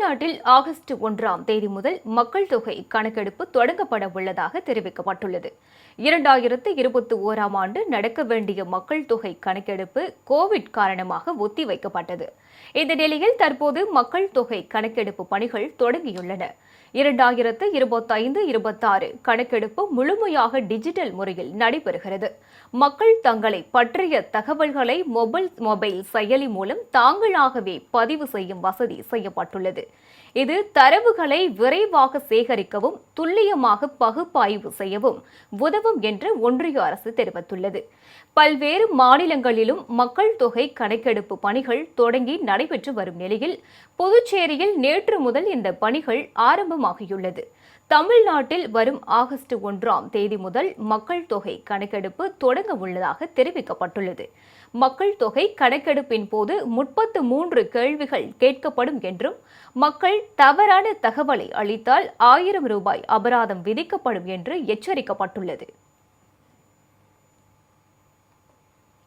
தமிழ்நாட்டில் ஆகஸ்ட் 1ஆம் தேதி முதல் மக்கள் தொகை கணக்கெடுப்பு தொடங்கப்பட உள்ளதாக தெரிவிக்கப்பட்டுள்ளது. 2021ஆம் ஆண்டு நடக்க வேண்டிய மக்கள் தொகை கணக்கெடுப்பு கோவிட் காரணமாக ஒத்திவைக்கப்பட்டது. இந்த நிலையில் தற்போது மக்கள் தொகை கணக்கெடுப்பு பணிகள் தொடங்கியுள்ளன. 2025-26 கணக்கெடுப்பு முழுமையாக டிஜிட்டல் முறையில் நடைபெறுகிறது. மக்கள் தங்களை பற்றிய தகவல்களை மொபைல் செயலி மூலம் தாங்களாகவே பதிவு செய்யும் வசதி செய்யப்பட்டுள்ளது. இது தரவுகளை விரைவாக சேகரிக்கவும் துல்லியமாக பகுப்பாய்வு செய்யவும் உதவும் என்று ஒன்றிய அரசு தெரிவித்துள்ளது. பல்வேறு மாநிலங்களிலும் மக்கள் தொகை கணக்கெடுப்பு பணிகள் தொடங்கி நடைபெற்று வரும் நிலையில் புதுச்சேரியில் நேற்று முதல் இந்த பணிகள் ஆரம்பமாகியுள்ளது. தமிழ்நாட்டில் வரும் ஆகஸ்ட் 1ஆம் தேதி முதல் மக்கள் தொகை கணக்கெடுப்பு தொடங்க உள்ளதாக தெரிவிக்கப்பட்டுள்ளது. மக்கள் தொகை கணக்கெடுப்பின் போது 33 கேள்விகள் கேட்கப்படும் என்றும் மக்கள் தவறான தகவலை அளித்தால் 1000 ரூபாய் அபராதம் விதிக்கப்படும் என்று எச்சரிக்கப்பட்டுள்ளது.